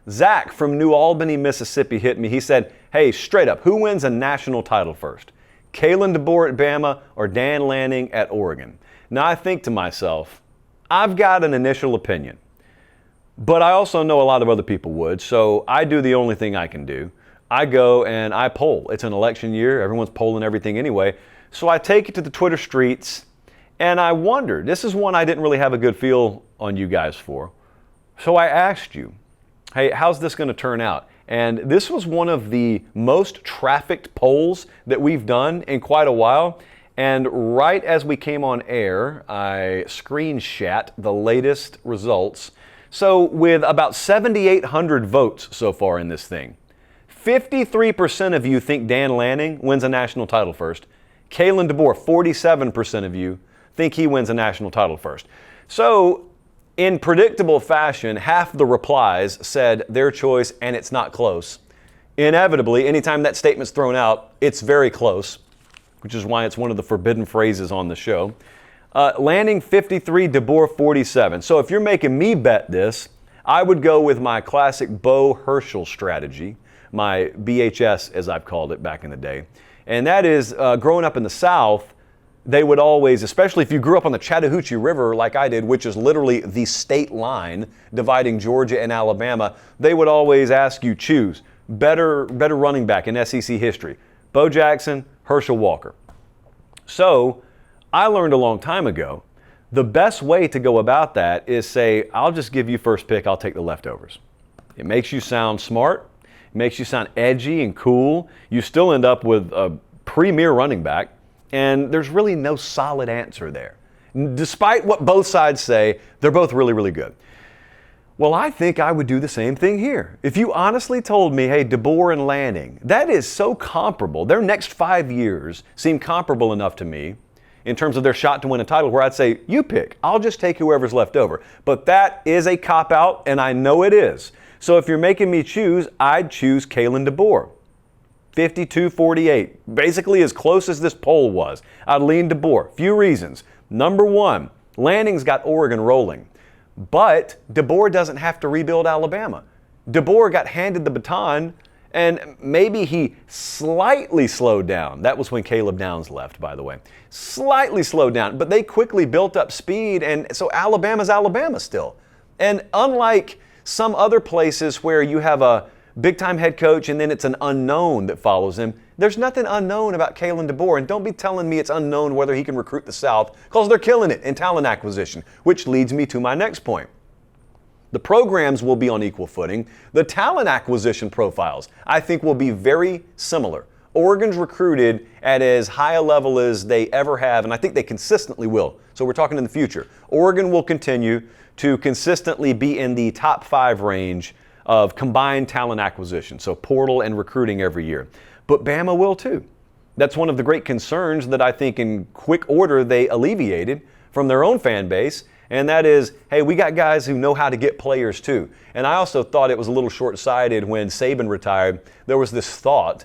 Zach from New Albany, Mississippi hit me. He said, hey, straight up, who wins a national title first? Kalen DeBoer at Bama or Dan Lanning at Oregon? Now I think to myself, I've got an initial opinion, but I also know a lot of other people would, so I do the only thing I can do. I go and I poll. It's an election year. Everyone's polling everything anyway. So I take it to the Twitter streets, and I wonder, this is one I didn't really have a good feel on you guys for. So I asked you, hey, how's this going to turn out? And this was one of the most trafficked polls that we've done in quite a while. And right as we came on air, I screenshot the latest results. So with about 7,800 votes so far in this thing, 53% of you think Dan Lanning wins a national title first. Kalen DeBoer, 47% of you think he wins a national title first. So in predictable fashion, half the replies said their choice and it's not close. Inevitably, anytime that statement's thrown out, it's very close, which is why it's one of the forbidden phrases on the show. Lanning 53, DeBoer 47. So if you're making me bet this, I would go with my classic Bo Herschel strategy, my BHS as I've called it back in the day. And that is, growing up in the South, they would always, especially if you grew up on the Chattahoochee River like I did, which is literally the state line dividing Georgia and Alabama, they would always ask you, choose better running back in SEC history, Bo Jackson, Herschel Walker. So I learned a long time ago, the best way to go about that is say, I'll just give you first pick, I'll take the leftovers. It makes you sound smart, it makes you sound edgy and cool. You still end up with a premier running back, and there's really no solid answer there. Despite what both sides say, they're both really, really good. Well, I think I would do the same thing here. If you honestly told me, hey, DeBoer and Lanning, that is so comparable. Their next 5 years seem comparable enough to me in terms of their shot to win a title where I'd say, you pick. I'll just take whoever's left over. But that is a cop-out, and I know it is. So if you're making me choose, I'd choose Kalen DeBoer. 52-48, basically as close as this poll was. I'd lean DeBoer. Few reasons. Number one, Lanning's got Oregon rolling. But DeBoer doesn't have to rebuild Alabama. DeBoer got handed the baton, and maybe he slightly slowed down. That was when Caleb Downs left, by the way. Slightly slowed down, but they quickly built up speed, and so Alabama's Alabama still. And unlike some other places where you have a big-time head coach and then it's an unknown that follows him, there's nothing unknown about Kalen DeBoer, and don't be telling me it's unknown whether he can recruit the South, because they're killing it in talent acquisition, which leads me to my next point. The programs will be on equal footing. The talent acquisition profiles, I think, will be very similar. Oregon's recruited at as high a level as they ever have, and I think they consistently will. So we're talking in the future. Oregon will continue to consistently be in the top 5 range of combined talent acquisition, so portal and recruiting every year. But Bama will too. That's one of the great concerns that I think in quick order they alleviated from their own fan base, and that is, hey, we got guys who know how to get players too. And I also thought it was a little short-sighted when Saban retired. There was this thought,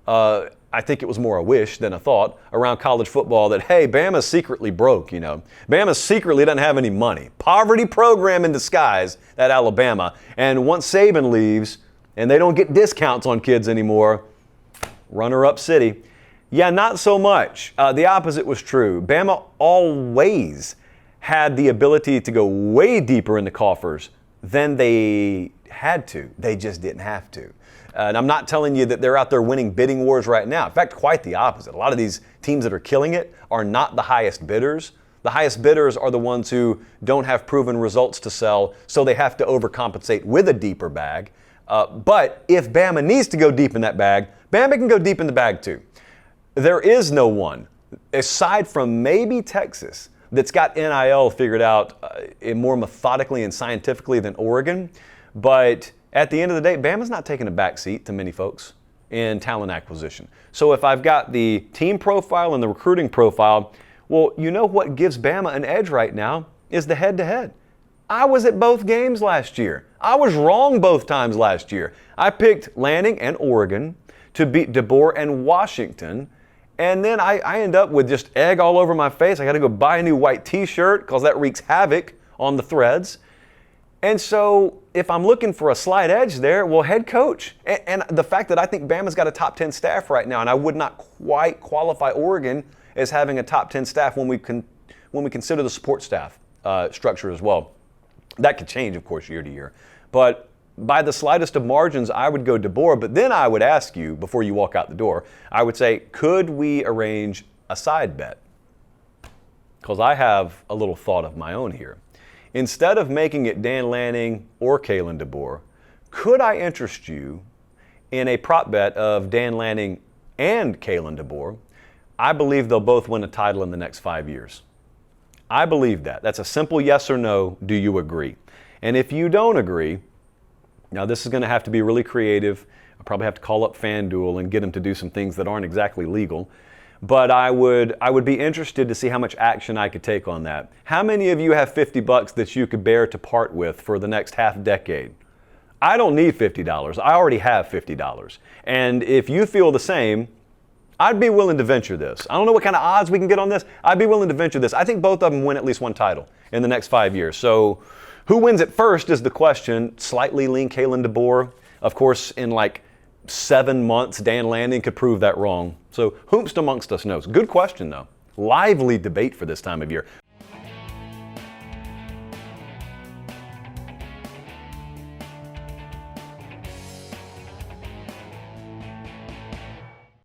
I think it was more a wish than a thought, around college football that, hey, Bama's secretly broke, you know. Bama secretly doesn't have any money. Poverty program in disguise at Alabama. And once Saban leaves and they don't get discounts on kids anymore, runner-up city. Yeah, not so much. The opposite was true. Bama always had the ability to go way deeper in the coffers than they had to. They just didn't have to. And I'm not telling you that they're out there winning bidding wars right now. In fact, quite the opposite. A lot of these teams that are killing it are not the highest bidders. The highest bidders are the ones who don't have proven results to sell, so they have to overcompensate with a deeper bag. But if Bama needs to go deep in that bag, Bama can go deep in the bag too. There is no one, aside from maybe Texas, that's got NIL figured out more methodically and scientifically than Oregon. But at the end of the day, Bama's not taking a back seat to many folks in talent acquisition. So if I've got the team profile and the recruiting profile, well, you know what gives Bama an edge right now is the head-to-head. I was at both games last year. I was wrong both times last year. I picked Lanning and Oregon to beat DeBoer and Washington, and then I end up with just egg all over my face. I got to go buy a new white t-shirt because that wreaks havoc on the threads. And so if I'm looking for a slight edge there, well, head coach. And the fact that I think Bama's got a top 10 staff right now, and I would not quite qualify Oregon as having a top 10 staff when we consider the support staff structure as well. That could change, of course, year to year. But by the slightest of margins, I would go DeBoer. But then I would ask you, before you walk out the door, I would say, could we arrange a side bet? Because I have a little thought of my own here. Instead of making it Dan Lanning or Kalen DeBoer, could I interest you in a prop bet of Dan Lanning and Kalen DeBoer? I believe they'll both win a title in the next 5 years. I believe that. That's a simple yes or no. Do you agree? And if you don't agree, now this is going to have to be really creative. I'll probably have to call up FanDuel and get them to do some things that aren't exactly legal. But I would be interested to see how much action I could take on that. How many of you have $50 that you could bear to part with for the next half decade? I don't need $50. I already have $50. And if you feel the same, I'd be willing to venture this. I don't know what kind of odds we can get on this. I'd be willing to venture this. I think both of them win at least one title in the next 5 years. So who wins it first is the question. Slightly lean Kalen DeBoer. Of course, in like 7 months, Dan Lanning could prove that wrong. So whomst amongst us knows. Good question, though. Lively debate for this time of year.